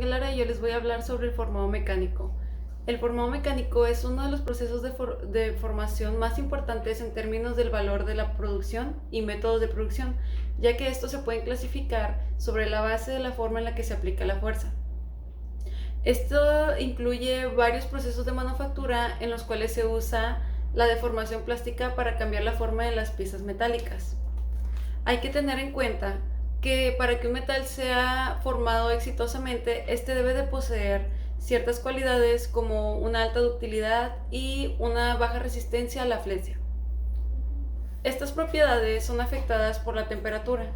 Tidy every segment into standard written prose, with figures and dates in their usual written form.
Miguel Lara y yo les voy a hablar sobre el formado mecánico. El formado mecánico es uno de los procesos de formación más importantes en términos del valor de la producción y métodos de producción, ya que estos se pueden clasificar sobre la base de la forma en la que se aplica la fuerza. Esto incluye varios procesos de manufactura en los cuales se usa la deformación plástica para cambiar la forma de las piezas metálicas. Hay que tener en cuenta que para que un metal sea formado exitosamente, este debe de poseer ciertas cualidades como una alta ductilidad y una baja resistencia a la flexión. Estas propiedades son afectadas por la temperatura.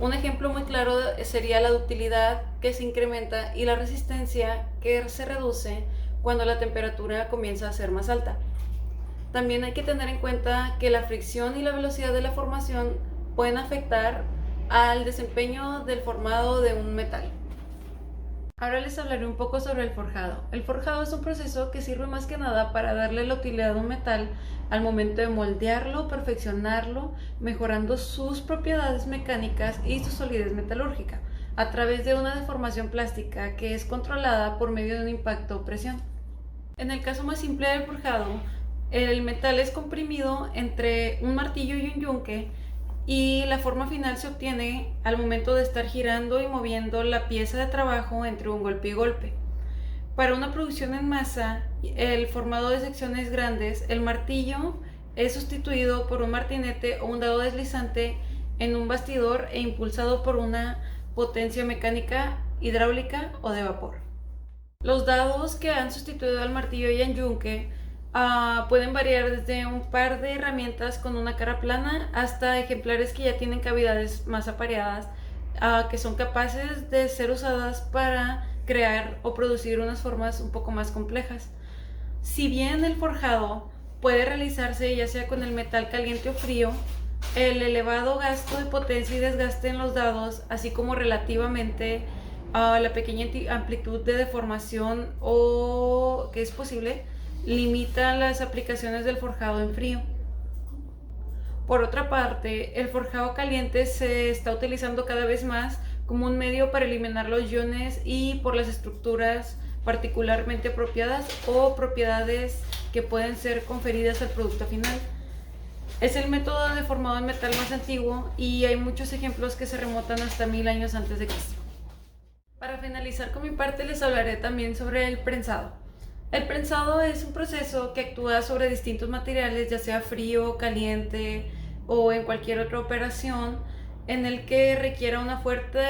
Un ejemplo muy claro sería la ductilidad, que se incrementa, y la resistencia, que se reduce cuando la temperatura comienza a ser más alta. También hay que tener en cuenta que la fricción y la velocidad de la formación pueden afectar al desempeño del formado de un metal. Ahora les hablaré un poco sobre el forjado. El forjado es un proceso que sirve más que nada para darle la utilidad a un metal al momento de moldearlo, perfeccionarlo, mejorando sus propiedades mecánicas y su solidez metalúrgica, a través de una deformación plástica que es controlada por medio de un impacto o presión. En el caso más simple del forjado, el metal es comprimido entre un martillo y un yunque, y la forma final se obtiene al momento de estar girando y moviendo la pieza de trabajo entre un golpe y golpe. Para una producción en masa, el formado de secciones grandes, el martillo es sustituido por un martinete o un dado deslizante en un bastidor e impulsado por una potencia mecánica, hidráulica o de vapor. Los dados que han sustituido al martillo y al yunque pueden variar desde un par de herramientas con una cara plana hasta ejemplares que ya tienen cavidades más apareadas, que son capaces de ser usadas para crear o producir unas formas un poco más complejas. Si bien el forjado puede realizarse ya sea con el metal caliente o frío, el elevado gasto de potencia y desgaste en los dados, así como relativamente la pequeña amplitud de deformación que es posible, limita las aplicaciones del forjado en frío. Por otra parte, el forjado caliente se está utilizando cada vez más como un medio para eliminar los iones y por las estructuras particularmente apropiadas o propiedades que pueden ser conferidas al producto final. Es el método de formado en metal más antiguo y hay muchos ejemplos que se remontan hasta 1000 años antes de Cristo. Para finalizar con mi parte, les hablaré también sobre el prensado. El prensado es un proceso que actúa sobre distintos materiales, ya sea frío, caliente o en cualquier otra operación en el que requiera una fuerte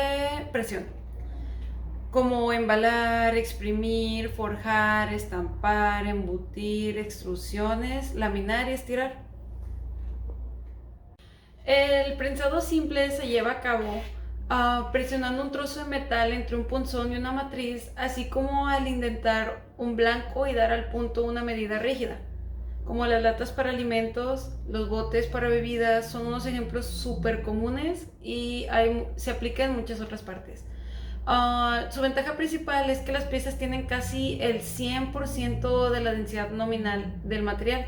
presión, como embalar, exprimir, forjar, estampar, embutir, extrusiones, laminar y estirar. El prensado simple se lleva a cabo presionando un trozo de metal entre un punzón y una matriz, así como al indentar un blanco y dar al punto una medida rígida. Como las latas para alimentos, los botes para bebidas son unos ejemplos súper comunes y se aplica en muchas otras partes. Su ventaja principal es que las piezas tienen casi el 100% de la densidad nominal del material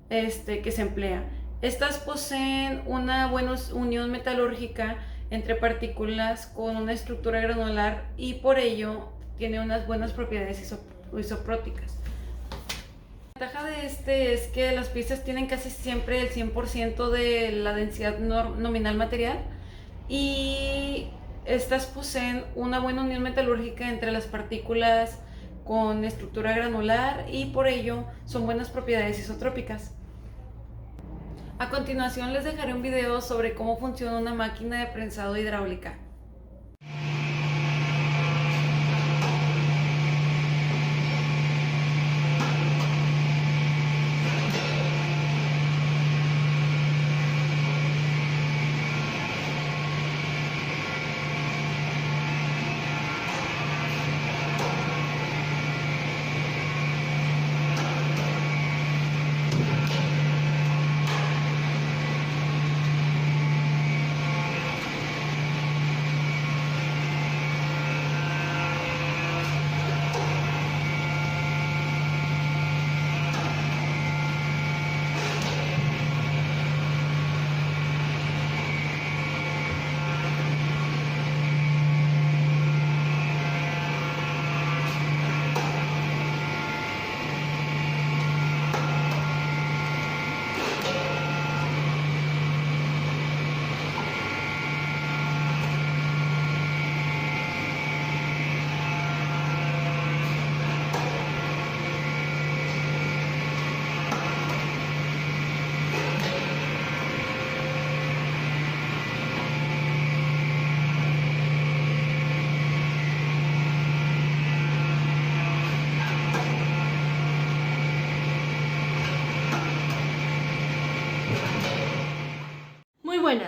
que se emplea. Estas poseen una buena unión metalúrgica entre partículas con una estructura granular y por ello tiene unas buenas propiedades isopróticas. La ventaja de es que las piezas tienen casi siempre el 100% de la densidad nominal material y estas poseen una buena unión metalúrgica entre las partículas con estructura granular y por ello son buenas propiedades isotrópicas. A continuación les dejaré un video sobre cómo funciona una máquina de prensado hidráulica.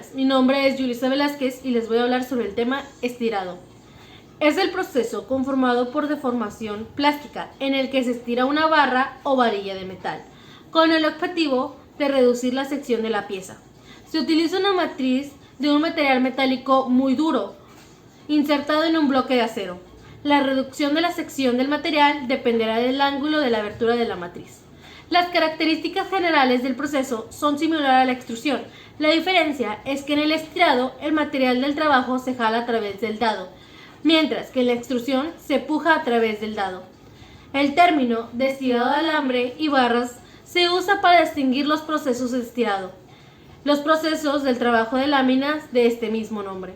buenas, mi nombre es Yulisa Velázquez y les voy a hablar sobre el tema estirado. Es el proceso conformado por deformación plástica en el que se estira una barra o varilla de metal, con el objetivo de reducir la sección de la pieza. Se utiliza una matriz de un material metálico muy duro, insertado en un bloque de acero. La reducción de la sección del material dependerá del ángulo de la abertura de la matriz. Las características generales del proceso son similares a la extrusión. La diferencia es que en el estirado el material del trabajo se jala a través del dado, mientras que en la extrusión se puja a través del dado. El término de estirado de alambre y barras se usa para distinguir los procesos de estirado. Los procesos del trabajo de láminas de este mismo nombre.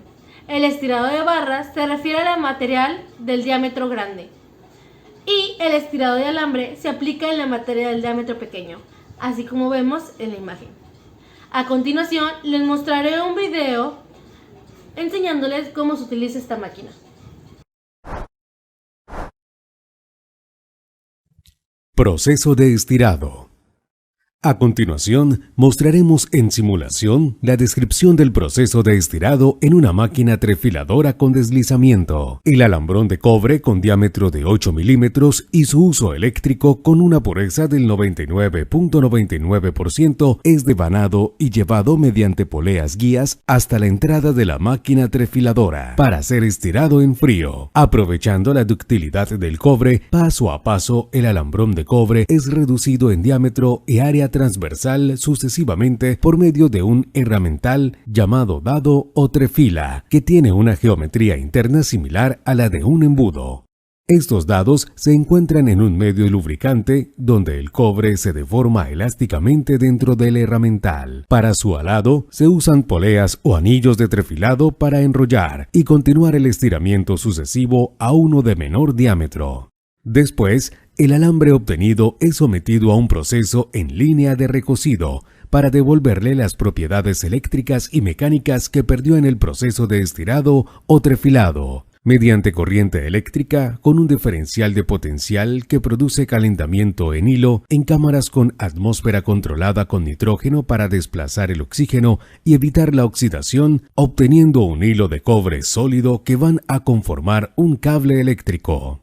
El estirado de barras se refiere al material del diámetro grande y el estirado de alambre se aplica en la materia del diámetro pequeño, así como vemos en la imagen. A continuación les mostraré un video enseñándoles cómo se utiliza esta máquina. Proceso de estirado. A continuación, mostraremos en simulación la descripción del proceso de estirado en una máquina trefiladora con deslizamiento. El alambrón de cobre con diámetro de 8 milímetros y su uso eléctrico con una pureza del 99.99% es devanado y llevado mediante poleas guías hasta la entrada de la máquina trefiladora para ser estirado en frío. Aprovechando la ductilidad del cobre, paso a paso el alambrón de cobre es reducido en diámetro y área transversal sucesivamente por medio de un herramental llamado dado o trefila, que tiene una geometría interna similar a la de un embudo. Estos dados se encuentran en un medio lubricante donde el cobre se deforma elásticamente dentro del herramental. Para su alado se usan poleas o anillos de trefilado para enrollar y continuar el estiramiento sucesivo a uno de menor diámetro. Después, el alambre obtenido es sometido a un proceso en línea de recocido para devolverle las propiedades eléctricas y mecánicas que perdió en el proceso de estirado o trefilado, mediante corriente eléctrica con un diferencial de potencial que produce calentamiento en hilo en cámaras con atmósfera controlada con nitrógeno para desplazar el oxígeno y evitar la oxidación, obteniendo un hilo de cobre sólido que van a conformar un cable eléctrico.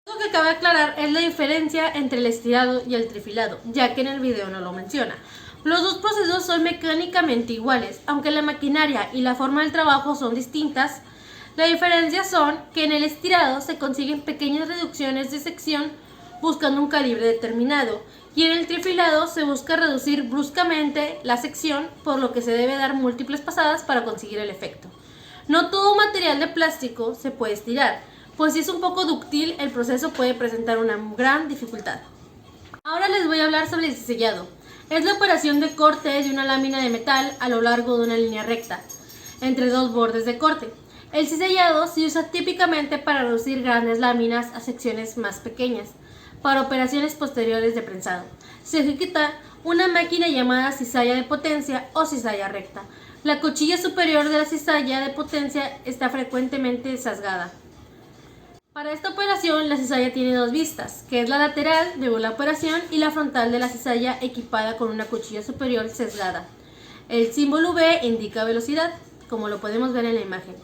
Lo que cabe aclarar es la diferencia entre el estirado y el trefilado, ya que en el video no lo menciona. Los dos procesos son mecánicamente iguales, aunque la maquinaria y la forma del trabajo son distintas. La diferencia son que en el estirado se consiguen pequeñas reducciones de sección buscando un calibre determinado, y en el trefilado se busca reducir bruscamente la sección, por lo que se debe dar múltiples pasadas para conseguir el efecto. No todo material de plástico se puede estirar, pues si es un poco dúctil, el proceso puede presentar una gran dificultad. Ahora les voy a hablar sobre el cizellado. Es la operación de corte de una lámina de metal a lo largo de una línea recta, entre dos bordes de corte. El cizellado se usa típicamente para reducir grandes láminas a secciones más pequeñas, para operaciones posteriores de prensado. Se ejecuta una máquina llamada cizalla de potencia o cizalla recta. La cuchilla superior de la cizalla de potencia está frecuentemente sesgada. Para esta operación, la cizalla tiene dos vistas, que es la lateral de la operación y la frontal de la cizalla equipada con una cuchilla superior sesgada. El símbolo V indica velocidad, como lo podemos ver en la imagen.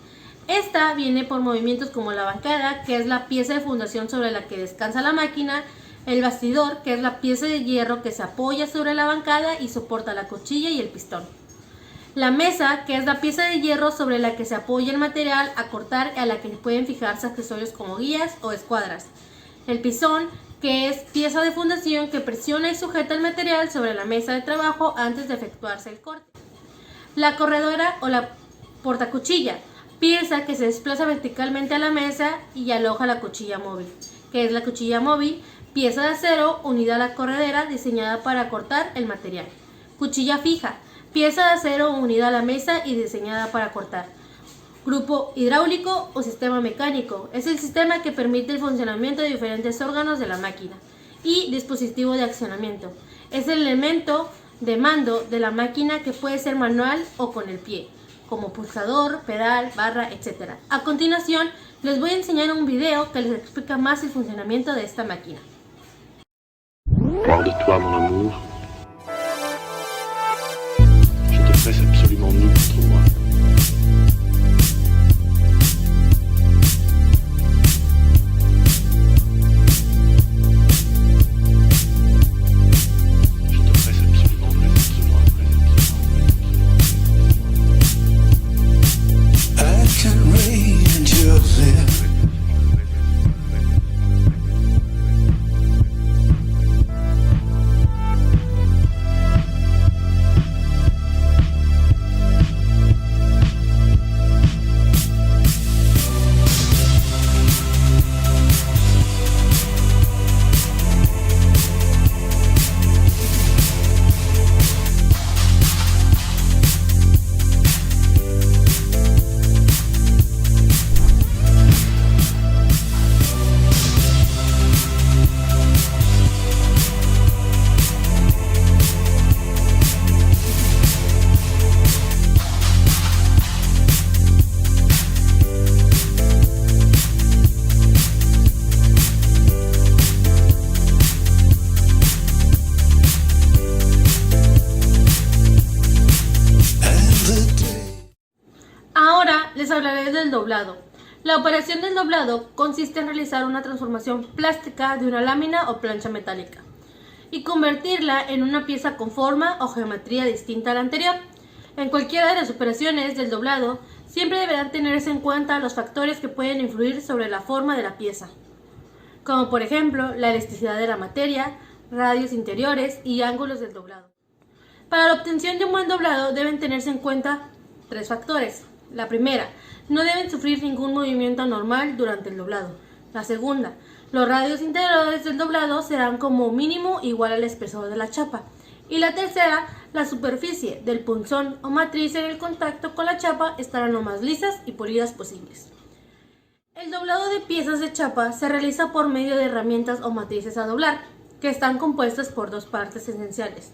Esta viene por movimientos como la bancada, que es la pieza de fundación sobre la que descansa la máquina, el bastidor, que es la pieza de hierro que se apoya sobre la bancada y soporta la cuchilla y el pistón. La mesa, que es la pieza de hierro sobre la que se apoya el material a cortar y a la que pueden fijarse accesorios como guías o escuadras. El pisón, que es pieza de fundación que presiona y sujeta el material sobre la mesa de trabajo antes de efectuarse el corte. La corredora o la portacuchilla, pieza que se desplaza verticalmente a la mesa y aloja la cuchilla móvil, que es la cuchilla móvil, pieza de acero unida a la corredera diseñada para cortar el material. Cuchilla fija, pieza de acero unida a la mesa y diseñada para cortar. Grupo hidráulico o sistema mecánico es el sistema que permite el funcionamiento de diferentes órganos de la máquina. Y dispositivo de accionamiento es el elemento de mando de la máquina que puede ser manual o con el pie, como pulsador, pedal, barra, etc. A continuación les voy a enseñar un video que les explica más el funcionamiento de esta máquina. Hors de toi, mon amour, je te presse absolument nu contre moi. Je te presse absolument, presse absolument, presse absolument. I can read your lips. Ahora les hablaré del doblado. La operación del doblado consiste en realizar una transformación plástica de una lámina o plancha metálica y convertirla en una pieza con forma o geometría distinta a la anterior. En cualquiera de las operaciones del doblado, siempre deberán tenerse en cuenta los factores que pueden influir sobre la forma de la pieza, como por ejemplo la elasticidad de la materia, radios interiores y ángulos del doblado. Para la obtención de un buen doblado deben tenerse en cuenta 3 factores. La primera, no deben sufrir ningún movimiento anormal durante el doblado. La segunda, los radios interiores del doblado serán como mínimo igual al espesor de la chapa. Y la tercera, la superficie del punzón o matriz en el contacto con la chapa estarán lo más lisas y pulidas posibles. El doblado de piezas de chapa se realiza por medio de herramientas o matrices a doblar, que están compuestas por 2 partes esenciales: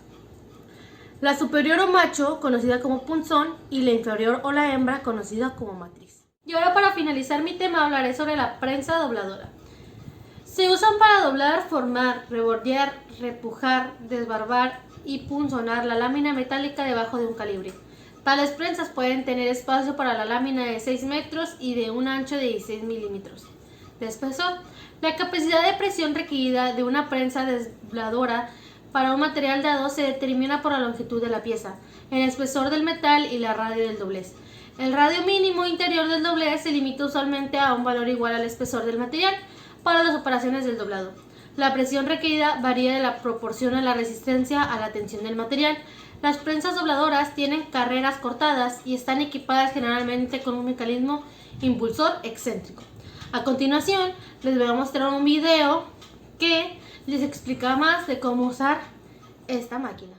la superior o macho, conocida como punzón, y la inferior o la hembra, conocida como matriz. Y ahora, para finalizar mi tema, hablaré sobre la prensa dobladora. Se usan para doblar, formar, rebordear, repujar, desbarbar y punzonar la lámina metálica debajo de un calibre. Tales prensas pueden tener espacio para la lámina de 6 metros y de un ancho de 16 milímetros de espesor. La capacidad de presión requerida de una prensa dobladora para un material dado se determina por la longitud de la pieza, el espesor del metal y la radio del doblez. El radio mínimo interior del doblez se limita usualmente a un valor igual al espesor del material para las operaciones del doblado. La presión requerida varía de la proporción a la resistencia a la tensión del material. Las prensas dobladoras tienen carreras cortadas y están equipadas generalmente con un mecanismo impulsor excéntrico. A continuación, les voy a mostrar un video que les explica más de cómo usar esta máquina.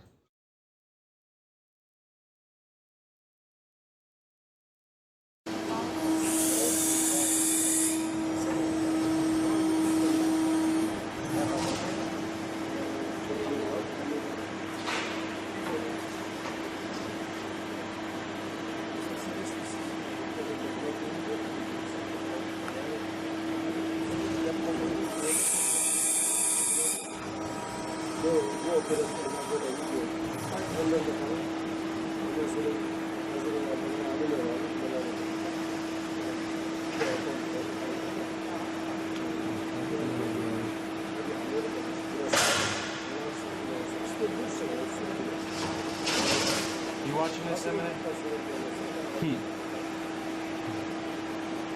You watching this, Emily?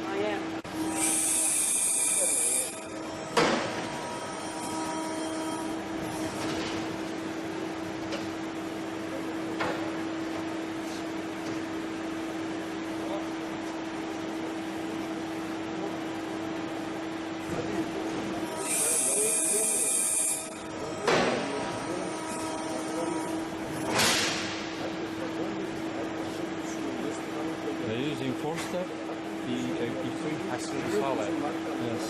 I am. They're using 4-step E3 acid solid. Yes.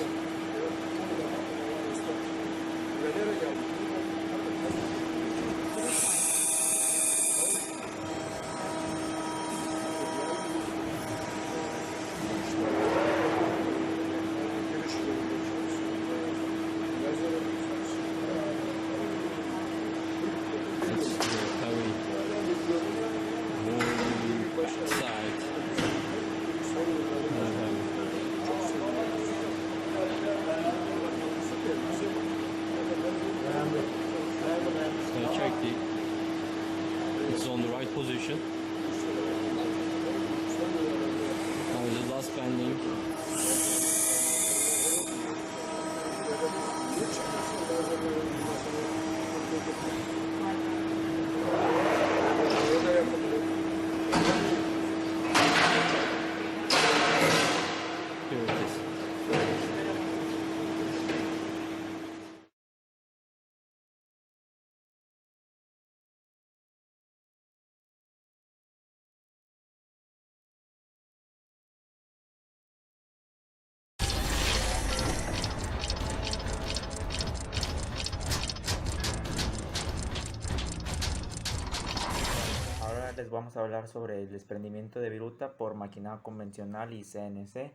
les vamos a hablar sobre el desprendimiento de viruta por maquinado convencional y CNC.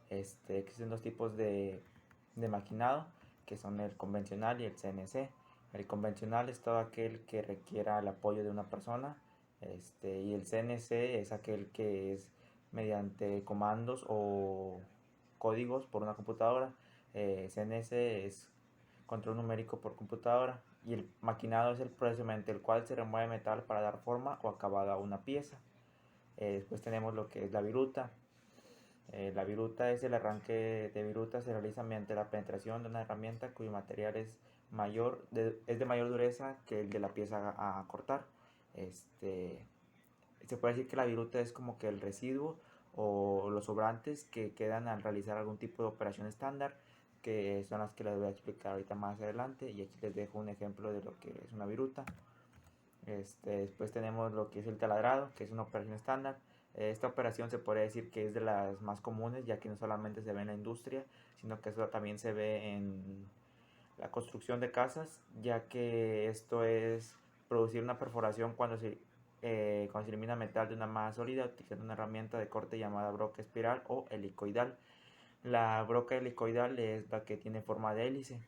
Existen dos tipos de maquinado, que son el convencional y el CNC. El convencional es todo aquel que requiera el apoyo de una persona, y el CNC es aquel que es mediante comandos o códigos por una computadora. CNC es control numérico por computadora, y el maquinado es el proceso mediante el cual se remueve metal para dar forma o acabado a una pieza. Después tenemos lo que es la viruta. La viruta es el arranque de viruta, se realiza mediante la penetración de una herramienta cuyo material es de mayor dureza que el de la pieza a cortar. Se puede decir que la viruta es como que el residuo o los sobrantes que quedan al realizar algún tipo de operación estándar, que son las que les voy a explicar ahorita más adelante, y aquí les dejo un ejemplo de lo que es una viruta. Después tenemos lo que es el taladrado, que es una operación estándar. Esta operación se podría decir que es de las más comunes, ya que no solamente se ve en la industria, sino que eso también se ve en la construcción de casas, ya que esto es producir una perforación cuando se elimina metal de una masa sólida utilizando una herramienta de corte llamada broca espiral o helicoidal. La broca helicoidal es la que tiene forma de hélice.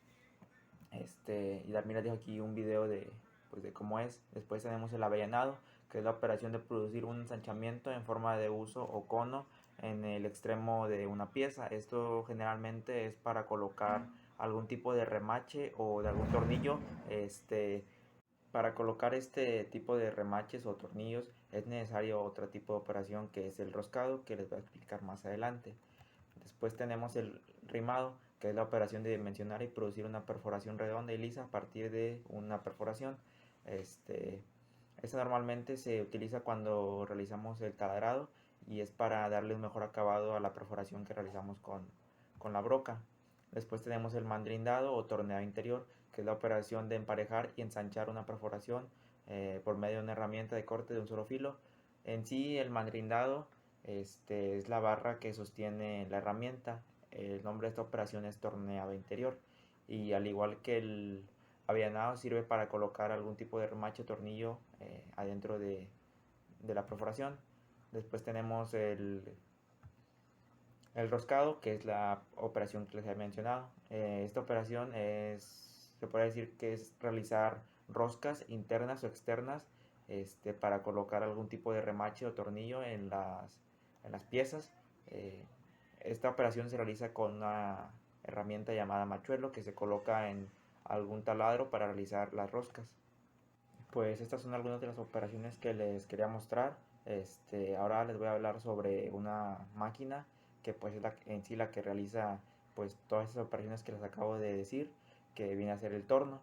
Y también les dejo aquí un video de cómo es. Después tenemos el avellanado, que es la operación de producir un ensanchamiento en forma de huso o cono en el extremo de una pieza. Esto generalmente es para colocar algún tipo de remache o de algún tornillo. Para colocar este tipo de remaches o tornillos es necesario otro tipo de operación, que es el roscado, que les voy a explicar más adelante. Después tenemos el rimado, que es la operación de dimensionar y producir una perforación redonda y lisa a partir de una perforación. Esta normalmente se utiliza cuando realizamos el taladrado, y es para darle un mejor acabado a la perforación que realizamos con la broca. Después tenemos el mandrindado o torneado interior, que es la operación de emparejar y ensanchar una perforación por medio de una herramienta de corte de un solo filo. En sí, el mandrindado es la barra que sostiene la herramienta. El nombre de esta operación es torneado interior, y al igual que el avellanado sirve para colocar algún tipo de remache o tornillo adentro de la perforación. Después tenemos el roscado, que es la operación que les he mencionado. Esta operación se puede decir que es realizar roscas internas o externas para colocar algún tipo de remache o tornillo en las piezas. Esta operación se realiza con una herramienta llamada machuelo, que se coloca en algún taladro para realizar las roscas. Pues estas son algunas de las operaciones que les quería mostrar. Ahora les voy a hablar sobre una máquina que pues es en sí la que realiza pues todas esas operaciones que les acabo de decir, que viene a ser el torno.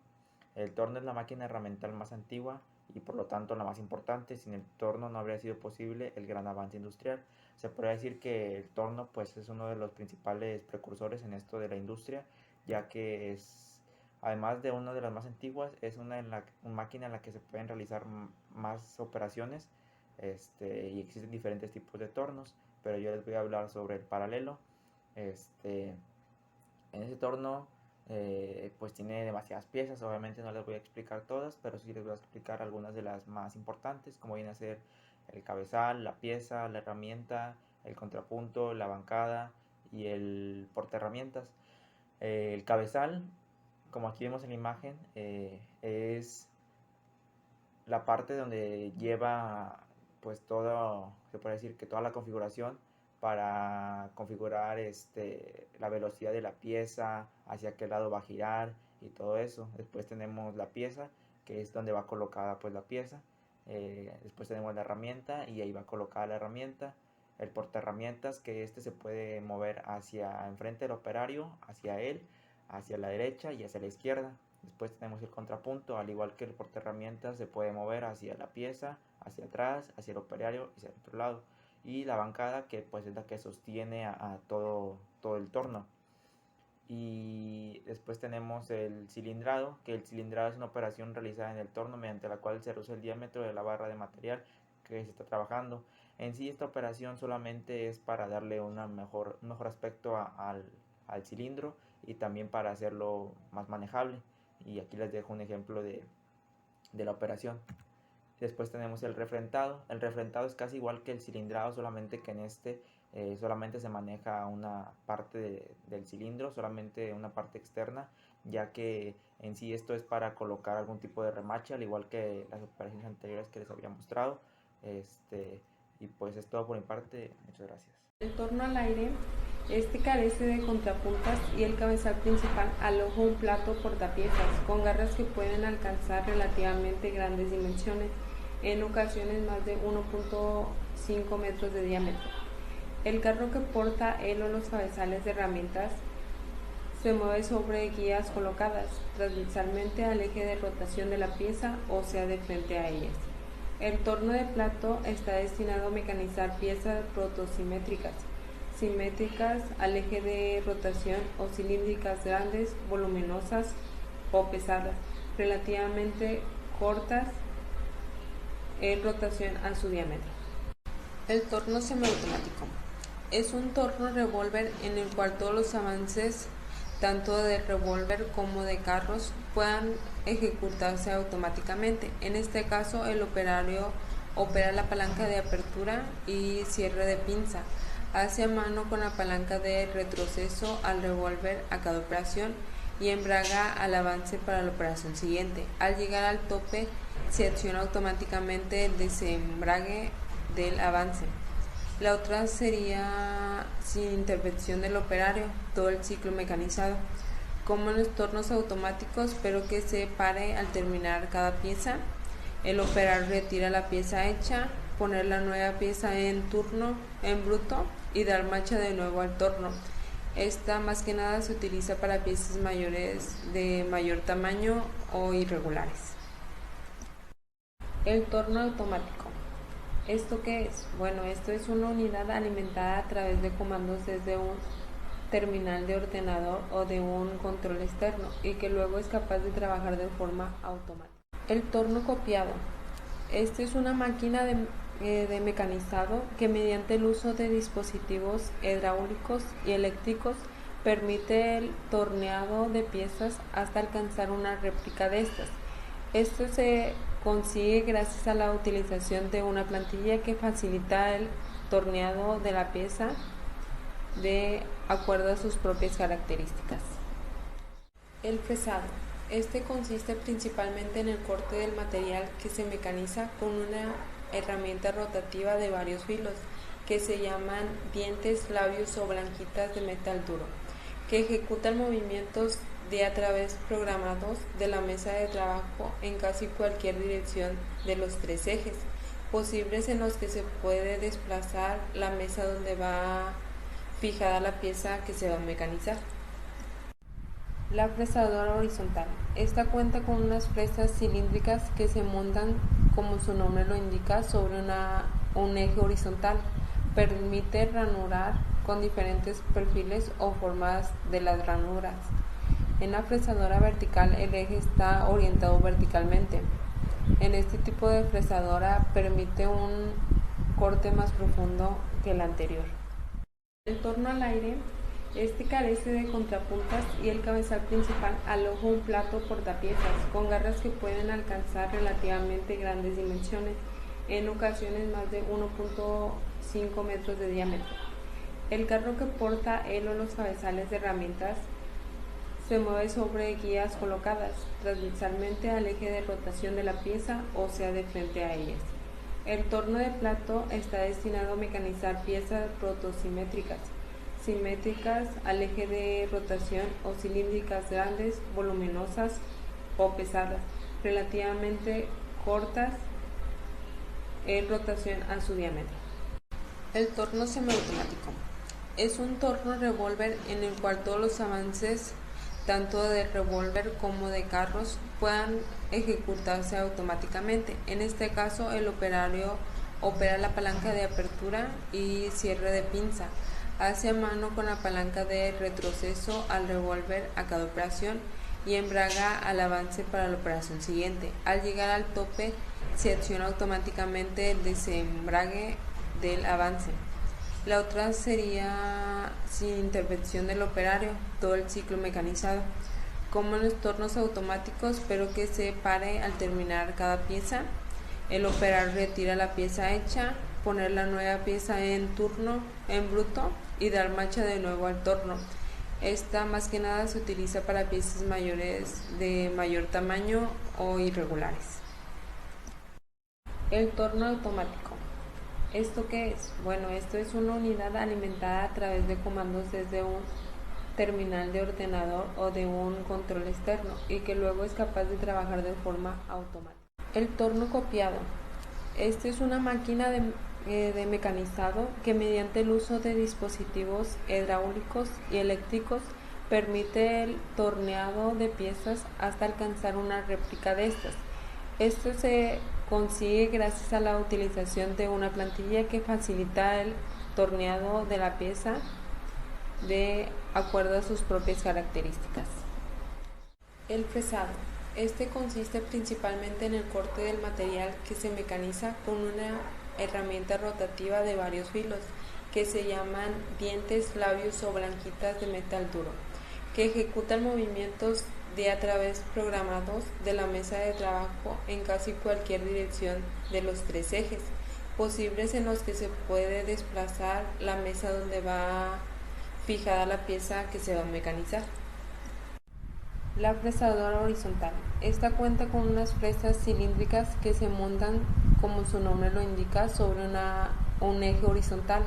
El torno es la máquina herramental más antigua y por lo tanto la más importante. Sin el torno no habría sido posible el gran avance industrial. Se podría decir que el torno pues es uno de los principales precursores en esto de la industria, ya que es, además de una de las más antiguas, es una máquina en la que se pueden realizar más operaciones, y existen diferentes tipos de tornos, pero yo les voy a hablar sobre el paralelo. En ese torno pues tiene demasiadas piezas, obviamente no les voy a explicar todas, pero sí les voy a explicar algunas de las más importantes, como viene a ser el cabezal, la pieza, la herramienta, el contrapunto, la bancada y el portaherramientas. El cabezal, como aquí vemos en la imagen, es la parte donde lleva pues todo, se puede decir que toda la configuración para configurar la velocidad de la pieza, hacia qué lado va a girar y todo eso. Después tenemos la pieza, que es donde va colocada pues la pieza. Después tenemos la herramienta, y ahí va colocada la herramienta. El portaherramientas, que se puede mover hacia enfrente del operario, hacia él, hacia la derecha y hacia la izquierda. Después tenemos el contrapunto, al igual que el portaherramientas se puede mover hacia la pieza, hacia atrás, hacia el operario y hacia el otro lado. Y la bancada, que pues es la que sostiene a todo el torno. Y después tenemos el cilindrado, que el cilindrado es una operación realizada en el torno mediante la cual se reduce el diámetro de la barra de material que se está trabajando. En sí, esta operación solamente es para darle un mejor aspecto al cilindro, y también para hacerlo más manejable. Y aquí les dejo un ejemplo de la operación. Después tenemos el refrentado. El refrentado es casi igual que el cilindrado, solamente que en este solamente se maneja una parte del cilindro, solamente una parte externa, ya que en sí esto es para colocar algún tipo de remache, al igual que las operaciones anteriores que les había mostrado. Y pues es todo por mi parte. Muchas gracias. El torno al aire, este carece de contrapuntas y el cabezal principal aloja un plato portapiezas con garras que pueden alcanzar relativamente grandes dimensiones, en ocasiones más de 1.5 metros de diámetro. El carro que porta él o los cabezales de herramientas se mueve sobre guías colocadas transversalmente al eje de rotación de la pieza, o sea, de frente a ellas. El torno de plato está destinado a mecanizar piezas protosimétricas, simétricas al eje de rotación o cilíndricas grandes, voluminosas o pesadas, relativamente cortas en rotación a su diámetro. El torno semiautomático es un torno revólver en el cual todos los avances, tanto de revólver como de carros, puedan ejecutarse automáticamente. En este caso, el operario opera la palanca de apertura y cierre de pinza, hace a mano con la palanca de retroceso al revólver a cada operación y embraga al avance para la operación siguiente. Al llegar al tope, se acciona automáticamente el desembrague del avance. La otra sería sin intervención del operario, todo el ciclo mecanizado, como en los tornos automáticos, pero que se pare al terminar cada pieza. El operario retira la pieza hecha, poner la nueva pieza en turno, en bruto, y dar marcha de nuevo al torno. Esta más que nada se utiliza para piezas mayores de mayor tamaño o irregulares. El torno automático. ¿Esto qué es? Bueno, esto es una unidad alimentada a través de comandos desde un terminal de ordenador o de un control externo y que luego es capaz de trabajar de forma automática. El torno copiado. Esta es una máquina de mecanizado que mediante el uso de dispositivos hidráulicos y eléctricos permite el torneado de piezas hasta alcanzar una réplica de estas. Esto se consigue gracias a la utilización de una plantilla que facilita el torneado de la pieza de acuerdo a sus propias características. El fresado. Este consiste principalmente en el corte del material que se mecaniza con una herramienta rotativa de varios filos que se llaman dientes, labios o blanquitas de metal duro, que ejecutan movimientos de a través programados de la mesa de trabajo en casi cualquier dirección de los tres ejes posibles en los que se puede desplazar la mesa donde va fijada la pieza que se va a mecanizar. La fresadora horizontal. Esta cuenta con unas fresas cilíndricas que se montan, como su nombre lo indica, sobre un eje horizontal. Permite ranurar con diferentes perfiles o formas de las ranuras. En la fresadora vertical el eje está orientado verticalmente. En este tipo de fresadora permite un corte más profundo que el anterior. El torno al aire. Este carece de contrapuntas y el cabezal principal aloja un plato portapiezas con garras que pueden alcanzar relativamente grandes dimensiones, en ocasiones más de 1.5 metros de diámetro. El carro que porta él o los cabezales de herramientas se mueve sobre guías colocadas transversalmente al eje de rotación de la pieza, o sea, de frente a ellas. El torno de plato está destinado a mecanizar piezas protosimétricas, simétricas al eje de rotación o cilíndricas grandes, voluminosas o pesadas, relativamente cortas en rotación a su diámetro. El torno semiautomático es un torno revólver en el cual todos los avances, tanto de revólver como de carros, puedan ejecutarse automáticamente. En este caso, el operario opera la palanca de apertura y cierre de pinza, hace a mano con la palanca de retroceso al revólver a cada operación y embraga al avance para la operación siguiente. Al llegar al tope, se acciona automáticamente el desembrague del avance. La otra sería sin intervención del operario, todo el ciclo mecanizado, como en los tornos automáticos, pero que se pare al terminar cada pieza. El operar retira la pieza hecha, poner la nueva pieza en turno, en bruto y dar marcha de nuevo al torno. Esta más que nada se utiliza para piezas mayores de mayor tamaño o irregulares. El torno automático. ¿Esto qué es? Bueno, esto es una unidad alimentada a través de comandos desde un terminal de ordenador o de un control externo y que luego es capaz de trabajar de forma automática. El torno copiado. Esta es una máquina de mecanizado que mediante el uso de dispositivos hidráulicos y eléctricos permite el torneado de piezas hasta alcanzar una réplica de estas. Esto se consigue gracias a la utilización de una plantilla que facilita el torneado de la pieza de acuerdo a sus propias características. El fresado. Este consiste principalmente en el corte del material que se mecaniza con una herramienta rotativa de varios filos que se llaman dientes, labios o blanquitas de metal duro, que ejecutan movimientos de a través programados de la mesa de trabajo en casi cualquier dirección de los tres ejes posibles en los que se puede desplazar la mesa donde va fijada la pieza que se va a mecanizar. La fresadora horizontal. Esta cuenta con unas fresas cilíndricas que se montan, como su nombre lo indica, sobre un eje horizontal.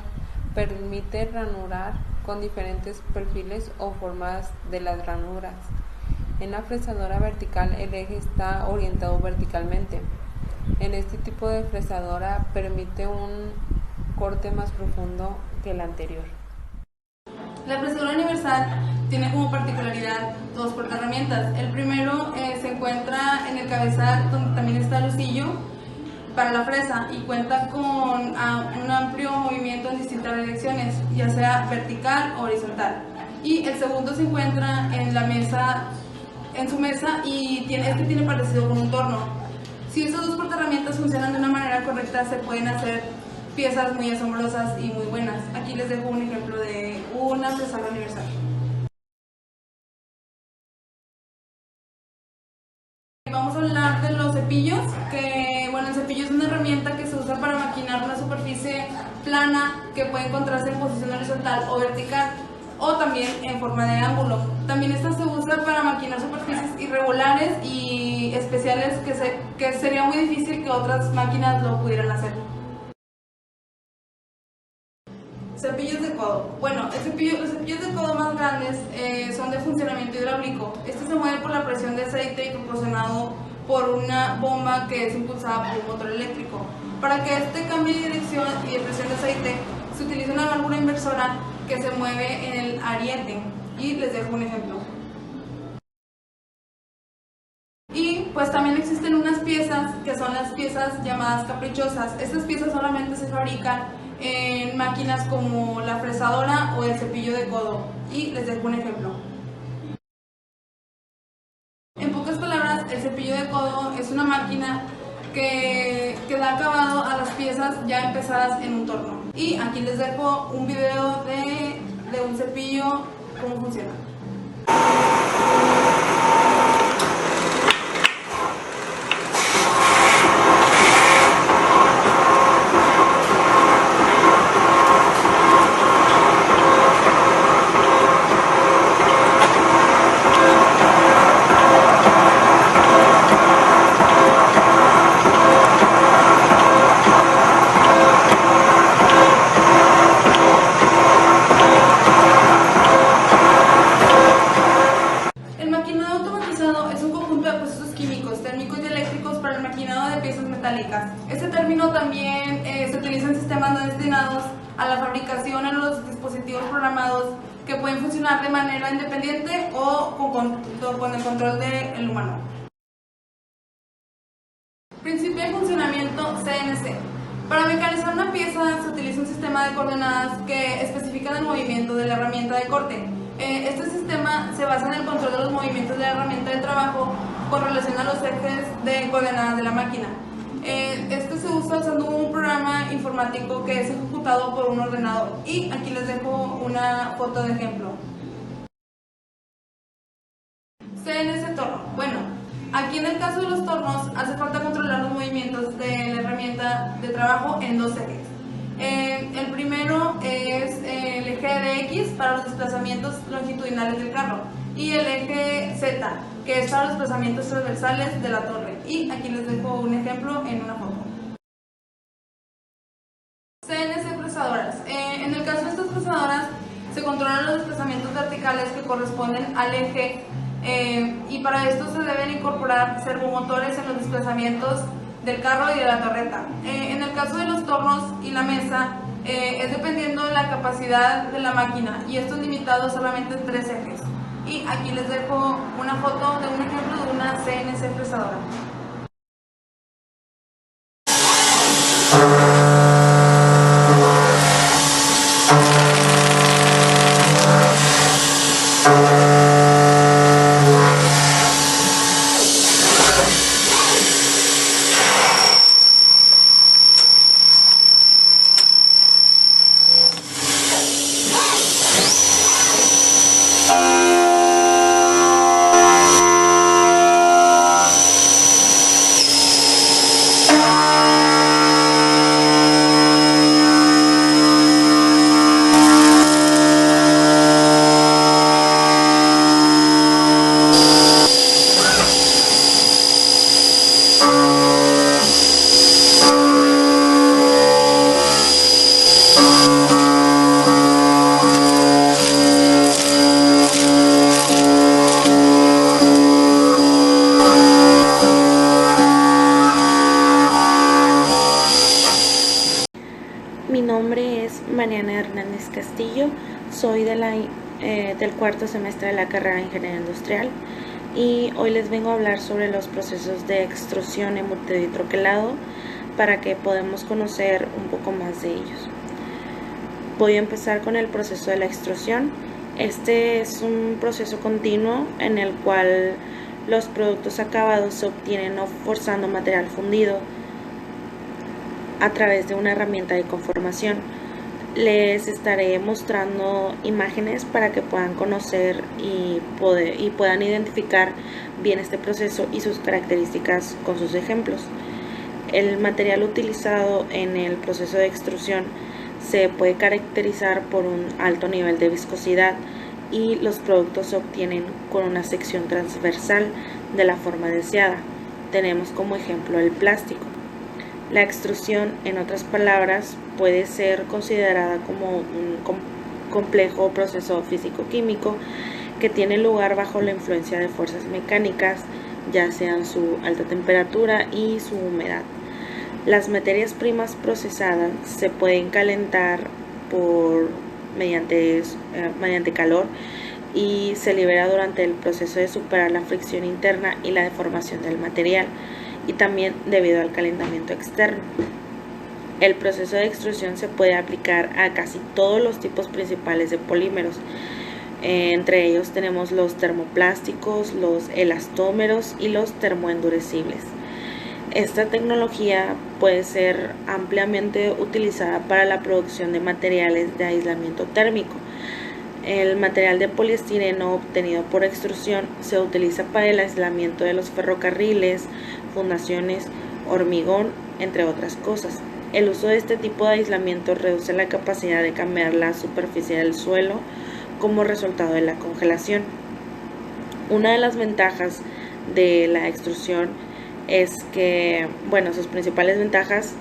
Permite ranurar con diferentes perfiles o formas de las ranuras. En la fresadora vertical el eje está orientado verticalmente. En este tipo de fresadora permite un corte más profundo que el anterior. La fresadora universal tiene como particularidad dos portaherramientas. El primero se encuentra en el cabezal, donde también está el husillo para la fresa, y cuenta con un amplio movimiento en distintas direcciones, ya sea vertical o horizontal. Y el segundo se encuentra en la mesa, en su mesa, y tiene parecido con un torno. Si esas dos portaherramientas funcionan de una manera correcta, se pueden hacer piezas muy asombrosas y muy buenas. Aquí les dejo un ejemplo de una fresadora universal. Vamos a hablar de los cepillos, el cepillo es una herramienta que se usa para maquinar una superficie plana que puede encontrarse en posición horizontal o vertical, o también en forma de ángulo. También esta se usa para maquinar superficies irregulares y especiales que sería muy difícil que otras máquinas lo pudieran hacer. Cepillos de codo. Los cepillos de codo más grandes son de funcionamiento hidráulico. Este se mueve por la presión de aceite y proporcionado por una bomba que es impulsada por un motor eléctrico. Para que este cambie de dirección y de presión de aceite, se utiliza una válvula inversora que se mueve en el ariete. Y les dejo un ejemplo. Y pues también existen unas piezas que son las piezas llamadas caprichosas. Estas piezas solamente se fabrican en máquinas como la fresadora o el cepillo de codo, y les dejo un ejemplo. En pocas palabras, el cepillo de codo es una máquina que da acabado a las piezas ya empezadas en un torno. Y aquí les dejo un video de un cepillo, cómo funciona. Este término también se utiliza en sistemas no destinados a la fabricación en los dispositivos programados que pueden funcionar de manera independiente o con el control del humano. Principio de funcionamiento CNC. Para mecanizar una pieza se utiliza un sistema de coordenadas que especifican el movimiento de la herramienta de corte. Este sistema se basa en el control de los movimientos de la herramienta de trabajo con relación a los ejes de coordenadas de la máquina. Este se usa usando un programa informático que es ejecutado por un ordenador, y aquí les dejo una foto de ejemplo. CNC torno. Aquí en el caso de los tornos hace falta controlar los movimientos movimientos de la herramienta de trabajo en dos ejes. El primero es el eje de X para los desplazamientos longitudinales del carro y el eje Z, que es para los desplazamientos transversales de la torre. Y aquí les dejo un ejemplo en una foto. CNC procesadoras. En el caso de estas procesadoras se controlan los desplazamientos verticales que corresponden al eje y para esto se deben incorporar servomotores en los desplazamientos del carro y de la torreta. En el caso de los tornos y la mesa es dependiendo de la capacidad de la máquina y esto es limitado solamente en 3 ejes. Y aquí les dejo una foto de un ejemplo de una CNC procesadora. Mi nombre es Mariana Hernández Castillo, soy del cuarto semestre de la carrera de Ingeniería Industrial y hoy les vengo a hablar sobre los procesos de extrusión, embutido y troquelado para que podamos conocer un poco más de ellos. Voy a empezar con el proceso de la extrusión. Este es un proceso continuo en el cual los productos acabados se obtienen no forzando material fundido a través de una herramienta de conformación. Les estaré mostrando imágenes para que puedan conocer y puedan identificar bien este proceso y sus características con sus ejemplos. El material utilizado en el proceso de extrusión se puede caracterizar por un alto nivel de viscosidad y los productos se obtienen con una sección transversal de la forma deseada. Tenemos como ejemplo el plástico. La extrusión, en otras palabras, puede ser considerada como un complejo proceso físico-químico que tiene lugar bajo la influencia de fuerzas mecánicas, ya sean su alta temperatura y su humedad. Las materias primas procesadas se pueden calentar mediante calor y se libera durante el proceso de superar la fricción interna y la deformación del material, y también debido al calentamiento externo. El proceso de extrusión se puede aplicar a casi todos los tipos principales de polímeros. Entre ellos tenemos los termoplásticos, los elastómeros y los termoendurecibles. Esta tecnología puede ser ampliamente utilizada para la producción de materiales de aislamiento térmico. El material de poliestireno obtenido por extrusión se utiliza para el aislamiento de los ferrocarriles, fundaciones, hormigón, entre otras cosas. El uso de este tipo de aislamiento reduce la capacidad de cambiar la superficie del suelo como resultado de la congelación. Una de las ventajas de la extrusión es que, sus principales ventajas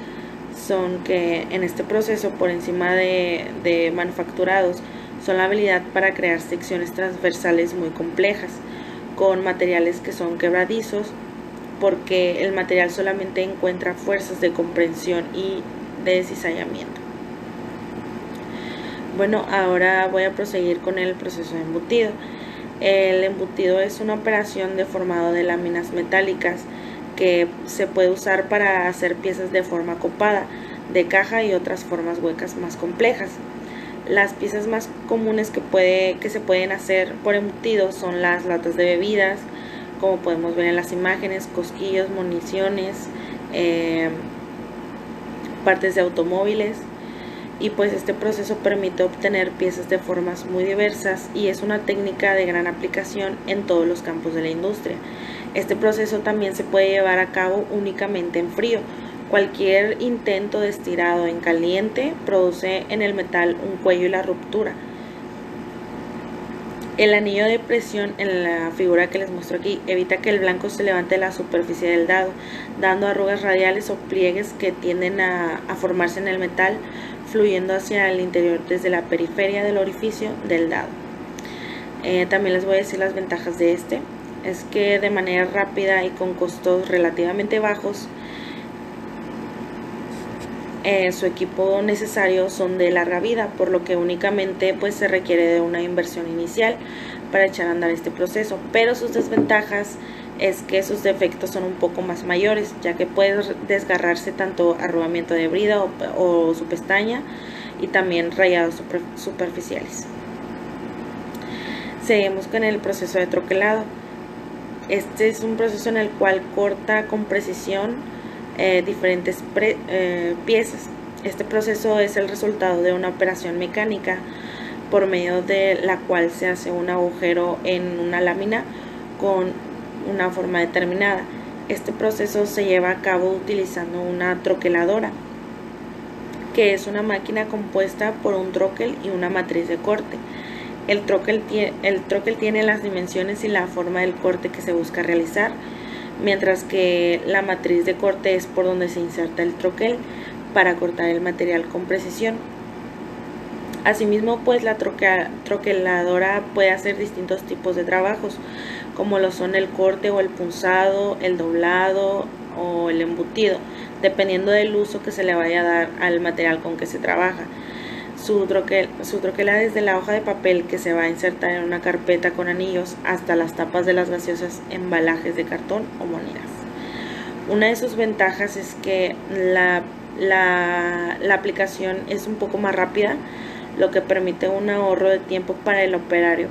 son que en este proceso, por encima de manufacturados, son la habilidad para crear secciones transversales muy complejas, con materiales que son quebradizos, porque el material solamente encuentra fuerzas de comprensión y de descizallamiento. Ahora voy a proseguir con el proceso de embutido. El embutido es una operación de formado de láminas metálicas que se puede usar para hacer piezas de forma copada, de caja y otras formas huecas más complejas. Las piezas más comunes que se pueden hacer por embutido son las latas de bebidas, como podemos ver en las imágenes, cosquillos, municiones, partes de automóviles. y pues este proceso permite obtener piezas de formas muy diversas y es una técnica de gran aplicación en todos los campos de la industria. Este proceso también se puede llevar a cabo únicamente en frío. Cualquier intento de estirado en caliente produce en el metal un cuello y la ruptura. El anillo de presión en la figura que les muestro aquí evita que el blanco se levante de la superficie del dado, dando arrugas radiales o pliegues que tienden a formarse en el metal, fluyendo hacia el interior desde la periferia del orificio del dado. También les voy a decir las ventajas de este. Es que de manera rápida y con costos relativamente bajos, su equipo necesario son de larga vida, por lo que únicamente pues se requiere de una inversión inicial para echar a andar este proceso, pero sus desventajas es que sus defectos son un poco más mayores, ya que puede desgarrarse tanto arrugamiento de brida o su pestaña y también rayados superficiales. Seguimos con el proceso de troquelado. Este es un proceso en el cual corta con precisión diferentes piezas. Este proceso es el resultado de una operación mecánica por medio de la cual se hace un agujero en una lámina con una forma determinada. Este proceso se lleva a cabo utilizando una troqueladora, que es una máquina compuesta por un troquel y una matriz de corte. El troquel tiene las dimensiones y la forma del corte que se busca realizar, mientras que la matriz de corte es por donde se inserta el troquel para cortar el material con precisión. Asimismo, pues la troqueladora puede hacer distintos tipos de trabajos, como lo son el corte o el punzado, el doblado o el embutido, dependiendo del uso que se le vaya a dar al material con que se trabaja. Su troquela desde la hoja de papel que se va a insertar en una carpeta con anillos hasta las tapas de las gaseosas, embalajes de cartón o monedas. Una de sus ventajas es que la aplicación es un poco más rápida, lo que permite un ahorro de tiempo para el operario,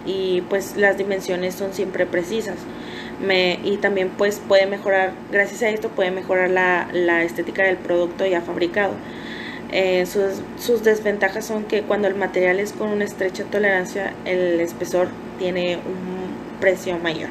y pues las dimensiones son siempre precisas. Y también pues puede mejorar, gracias a esto puede mejorar la estética del producto ya fabricado. Sus desventajas son que cuando el material es con una estrecha tolerancia, el espesor tiene un precio mayor.